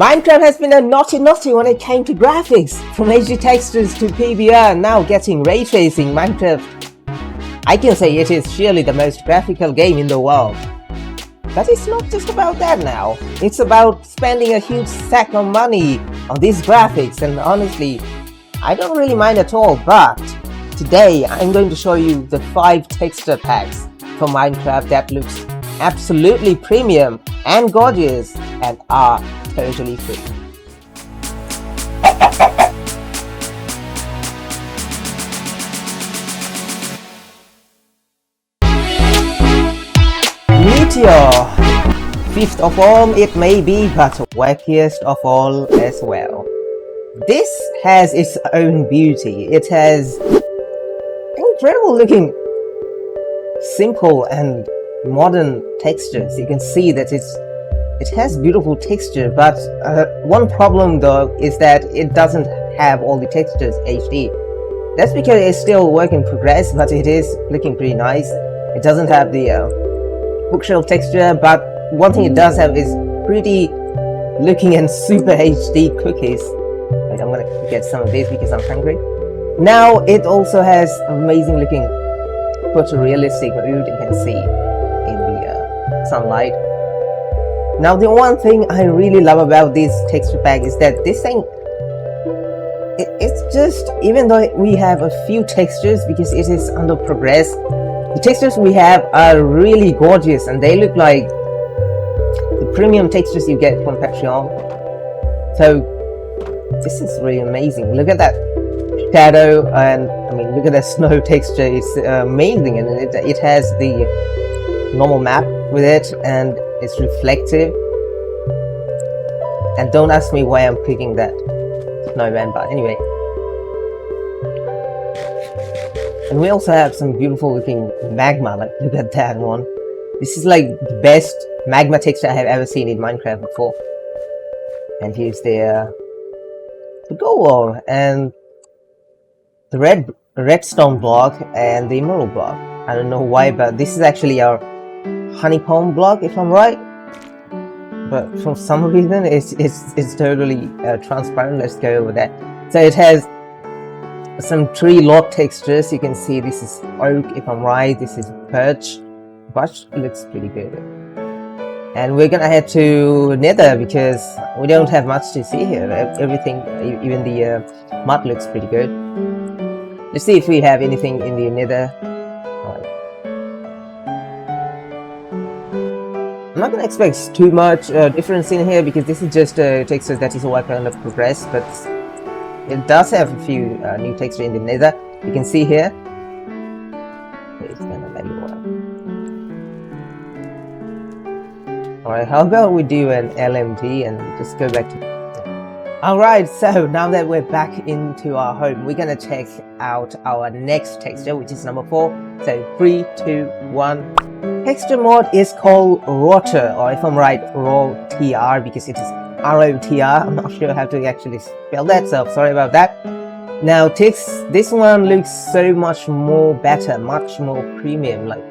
Minecraft has been a naughty when it came to graphics. From HD textures to PBR, now getting ray tracing. Minecraft, I can say it is surely the most graphical game in the world. But it's not just about that now. It's about spending a huge sack of money on these graphics, and honestly, I don't really mind at all. But today I'm going to show you the 5 texture packs for Minecraft that looks absolutely premium and gorgeous and are totally free. Meteor! 5th of all it may be, but wackiest of all as well. This has its own beauty. It has incredible looking, simple and modern textures. You can see that it has beautiful texture, but one problem though is that it doesn't have all the textures HD. That's because it's still work in progress, but it is looking pretty nice. It doesn't have the bookshelf texture, but one thing it does have is pretty looking and super HD cookies. Wait, I'm gonna get some of these because I'm hungry. Now it also has amazing looking photorealistic mood you can see in the sunlight. Now the one thing I really love about this texture pack is that this thing, it's just, even though we have a few textures because it is under progress, the textures we have are really gorgeous and they look like the premium textures you get from Patreon. So this is really amazing. Look at that shadow, and I mean look at that snow texture. It's amazing, and it has the normal map with it and it's reflective. And don't ask me why I'm picking that snowman, but anyway. And we also have some beautiful looking magma, like look at that one. This is like the best magma texture I have ever seen in Minecraft before. And here's the gold ore and the redstone block and the emerald block. I don't know why, but this is actually our honeycomb block, if I'm right. But for some reason it's totally transparent. Let's go over that. So it has some tree log textures. You can see this is oak, if I'm right. This is birch. Birch looks pretty good. And we're gonna head to Nether because we don't have much to see here. Everything, even the mud looks pretty good. Let's see if we have anything in the Nether. I'm not gonna expect too much difference in here because this is just a texture that is work under progress, but it does have a few new texture in the Nether. You can see here. It's gonna let you work. Alright, how about we do an LMG and just go back to... Alright, so now that we're back into our home, we're gonna check out our next texture, which is number 4. So 3, 2, 1. Texture mod is called Rotr, or if I'm right, Rotr, because it is R-O-T-R. I'm not sure how to actually spell that, so sorry about that. Now this one looks so much more better, much more premium. Like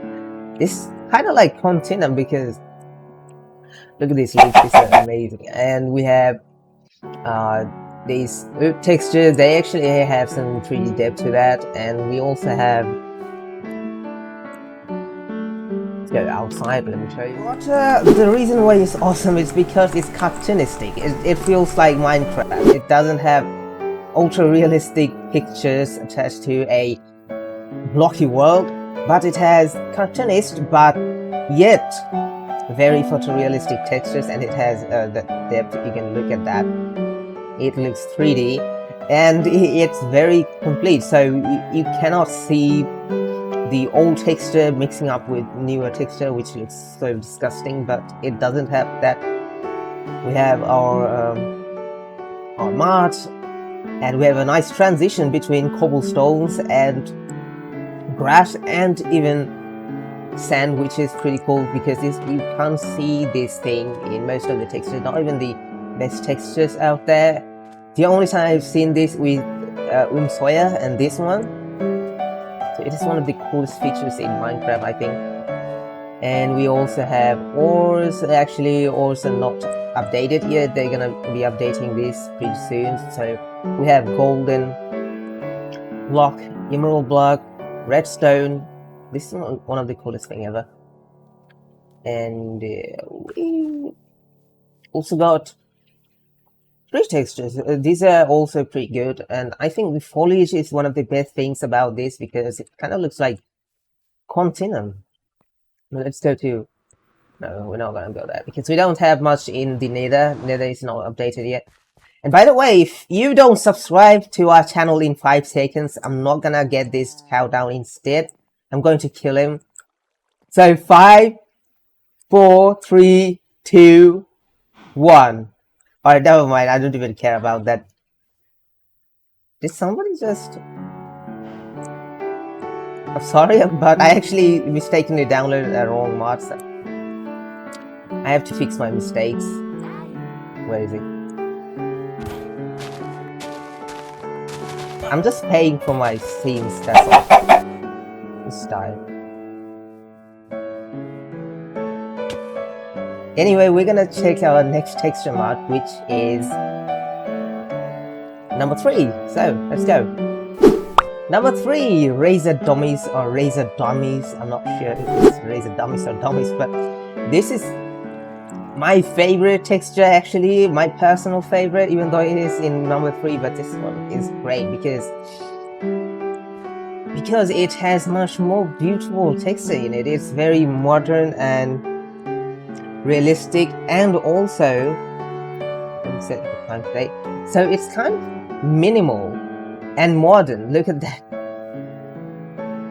this kind of like Cartoonic, because look at these looks, these are amazing. And we have these textures. They actually have some 3D depth to that, and we also have... go outside, let me show you. Rotr, the reason why it's awesome is because it's cartoonistic. It feels like Minecraft. It doesn't have ultra realistic pictures attached to a blocky world, but it has cartoonist but yet very photorealistic textures, and it has the depth. You can look at that. It looks 3D and it's very complete, so you cannot see the old texture mixing up with newer texture, which looks so disgusting, but it doesn't have that. We have our mud, and we have a nice transition between cobblestones and grass and even sand, which is pretty cool because you can't see this thing in most of the textures, not even the best textures out there. The only time I've seen this with Sawyer and this one. So it is one of the coolest features in Minecraft, I think. And we also have ores. Actually, ores are not updated yet. They're gonna be updating this pretty soon. So we have golden block, emerald block, redstone. This is one of the coolest thing ever. And we also got three textures. These are also pretty good, and I think the foliage is one of the best things about this because it kind of looks like continuum. Let's go to... No, we're not gonna go there because we don't have much in the nether. Nether is not updated yet. And by the way, if you don't subscribe to our channel in 5 seconds, I'm not gonna get this cow down instead. I'm going to kill him. So 5, 4, 3, 2, 1. Alright, never mind. I don't even care about that. Did somebody just... I'm sorry, but I actually mistakenly downloaded a wrong mod. So I have to fix my mistakes. Where is it? I'm just paying for my scenes, that's all. This time. Anyway, we're gonna check our next texture mod, which is number 3. So, let's go. Number 3, Raser Domis or Raser Domis. I'm not sure if it's Raser Domis or Domis, but this is my favorite texture, actually, my personal favorite, even though it is in number 3, but this one is great because it has much more beautiful texture in it. It's very modern and realistic, and also, let me set the time today. So it's kind of minimal and modern. Look at that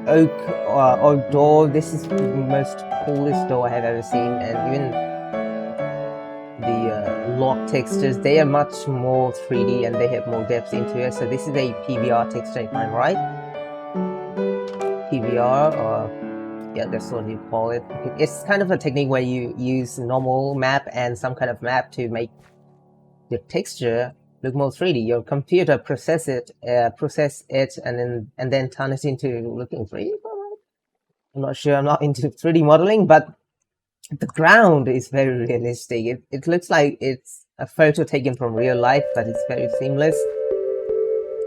oak door. This is the most coolest door I have ever seen, and even the lock textures, they are much more 3D and they have more depth into it. So this is a PBR texture, if I'm right. PBR, or yeah, that's what you call it. It's kind of a technique where you use normal map and some kind of map to make the texture look more 3D. Your computer process it, and then turn it into looking 3D. I'm not sure. I'm not into 3D modeling, but the ground is very realistic. It looks like it's a photo taken from real life, but it's very seamless.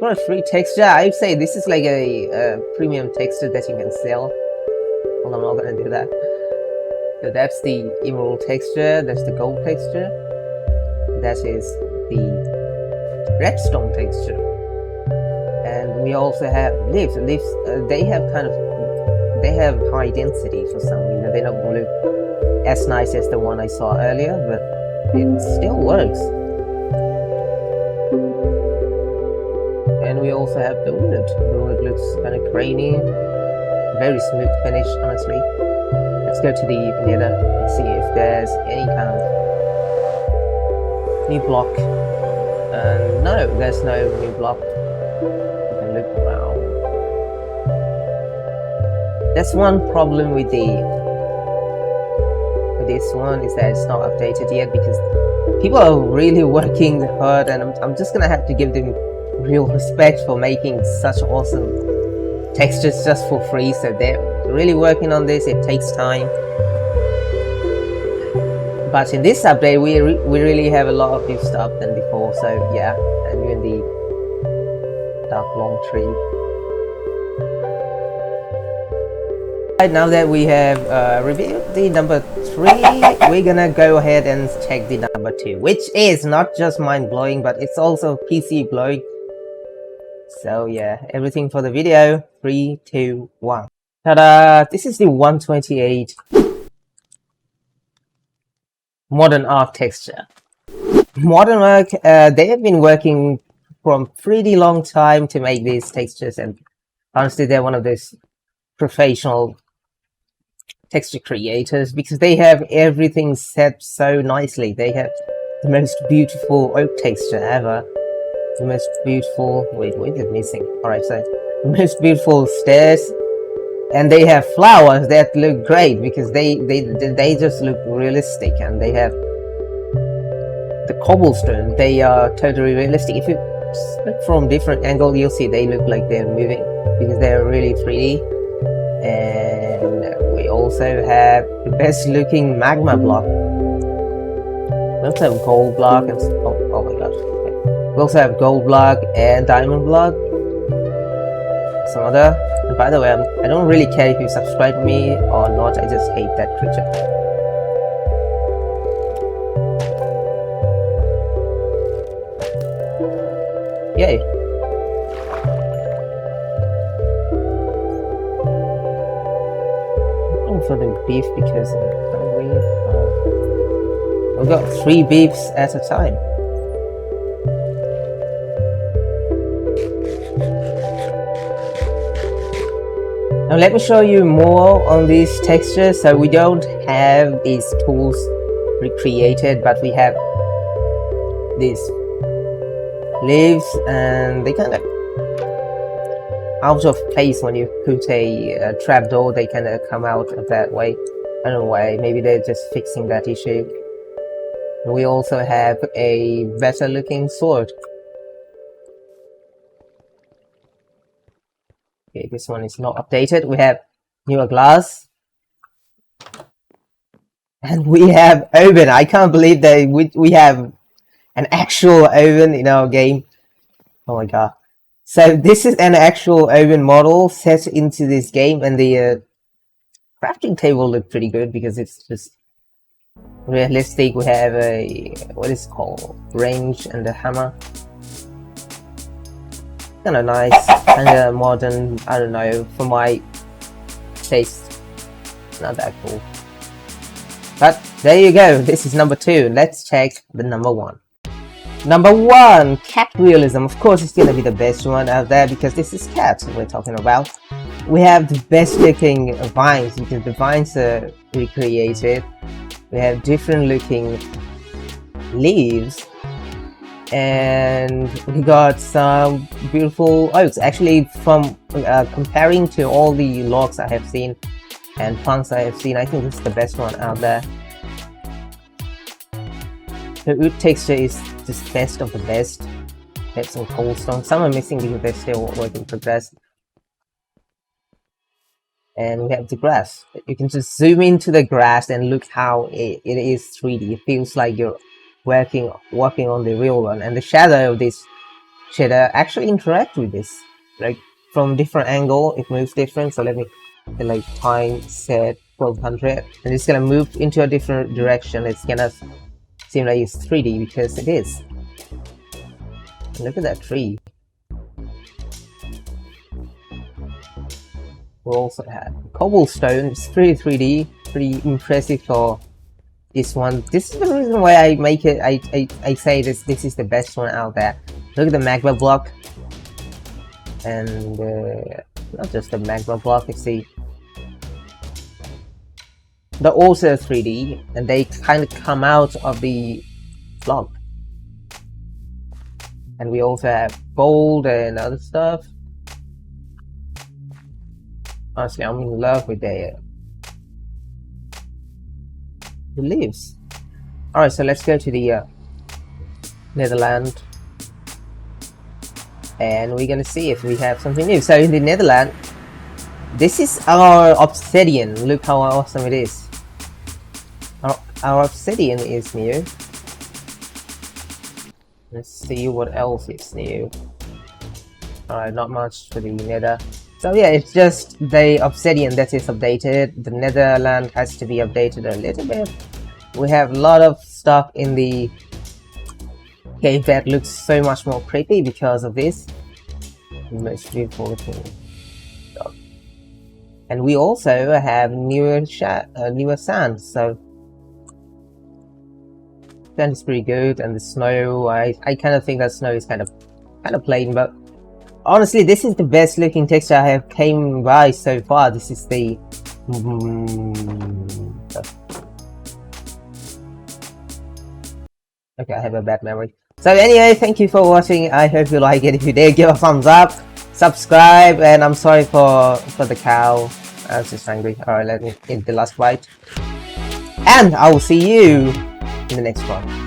For a free texture, I'd say this is like a premium texture that you can sell. Well, I'm not gonna do that. So that's the emerald texture, that's the gold texture, that is the redstone texture. And we also have leaves. Leaves, they have high density for some reason. They don't look as nice as the one I saw earlier, but it still works. And we also have the wood. The wood looks kind of grainy, very smooth finish, honestly. Let's go to the nether and see if there's any kind of new block. No, there's no new block. You can look around. That's one problem with this one, is that it's not updated yet because people are really working hard, and I'm just gonna have to give them real respect for making such awesome textures just for free. So they're really working on this. It takes time, but in this update we really have a lot of new stuff than before. So yeah, and even the dark long tree. Right, now that we have reviewed the number 3, we're gonna go ahead and check the number 2, which is not just mind-blowing, but it's also PC blowing. So yeah, everything for the video. 3, 2, 1. Ta-da! This is the 128 modern art texture. Modern work, they have been working from pretty long time to make these textures, and honestly they're one of those professional texture creators because they have everything set so nicely. They have the most beautiful oak texture ever, the most beautiful... wait, what is it missing? Alright, so the most beautiful stairs, and they have flowers that look great because they just look realistic, and they have the cobblestone. They are totally realistic. If you look from different angle, you'll see they look like they're moving because they're really 3D. And we also have the best looking magma block, We also have gold block and oh my gosh. Okay. We also have gold block and diamond block. Some other. And by the way, I don't really care if you subscribe to me or not. I just hate that creature. Yay. For the beef because I'm hungry. We've got 3 beefs at a time. Now let me show you more on these textures. So we don't have these tools recreated, but we have these leaves and they kind of out of place when you put a trapdoor. They kind of come out that way. I don't know why, maybe they're just fixing that issue. We also have a better looking sword. Okay, this one is not updated. We have newer glass. And we have oven. I can't believe that we have an actual oven in our game. Oh my god. So this is an actual oven model set into this game, and the crafting table looked pretty good because it's just realistic. We have a, what is it called, range and a hammer. Kind of nice, kind of modern. I don't know, for my taste, not that cool. But there you go. This is number 2. Let's check the number 1. Number 1, cat realism. Of course, it's gonna be the best one out there because this is cats we're talking about. We have the best looking vines because the vines are recreated. We have different looking leaves, and we got some beautiful oaks. Actually, from comparing to all the logs I have seen and plants I have seen, I think this is the best one out there. The wood texture is just best of the best. Have some cobblestone. Some are missing because they're still work in progress. And we have the grass. You can just zoom into the grass and look how it is 3D. It feels like you're walking on the real one. And the shadow of this shader actually interact with this. Like from different angle, it moves different. So let me like time set 1200, and it's gonna move into a different direction. It's gonna seem like it's 3D because it is. Look at that tree. We also have cobblestone. It's pretty 3D, pretty impressive for this one. This is the reason why I make it. I say this is the best one out there. Look at the magma block, and not just the magma block. You see, they're also 3D, and they kind of come out of the block. And we also have gold and other stuff. Honestly, I'm in love with the leaves. Alright, so let's go to the Netherlands. And we're gonna see if we have something new. So in the Netherlands, this is our obsidian. Look how awesome it is. Our obsidian is new. Let's see what else is new. Alright, not much for the nether. So yeah, it's just the obsidian that is updated. The Netherlands has to be updated a little bit. We have a lot of stuff in the cave that looks so much more creepy because of this. Most beautiful looking stuff. And we also have newer sand, so sand is pretty good. And the snow, I kind of think that snow is kind of plain, but honestly, this is the best looking texture I have came by so far. This is the okay, I have a bad memory. So anyway, thank you for watching. I hope you like it. If you did, give a thumbs up, subscribe, and I'm sorry for the cow. I was just angry. Alright, let me eat the last bite. And I will see you in the next one.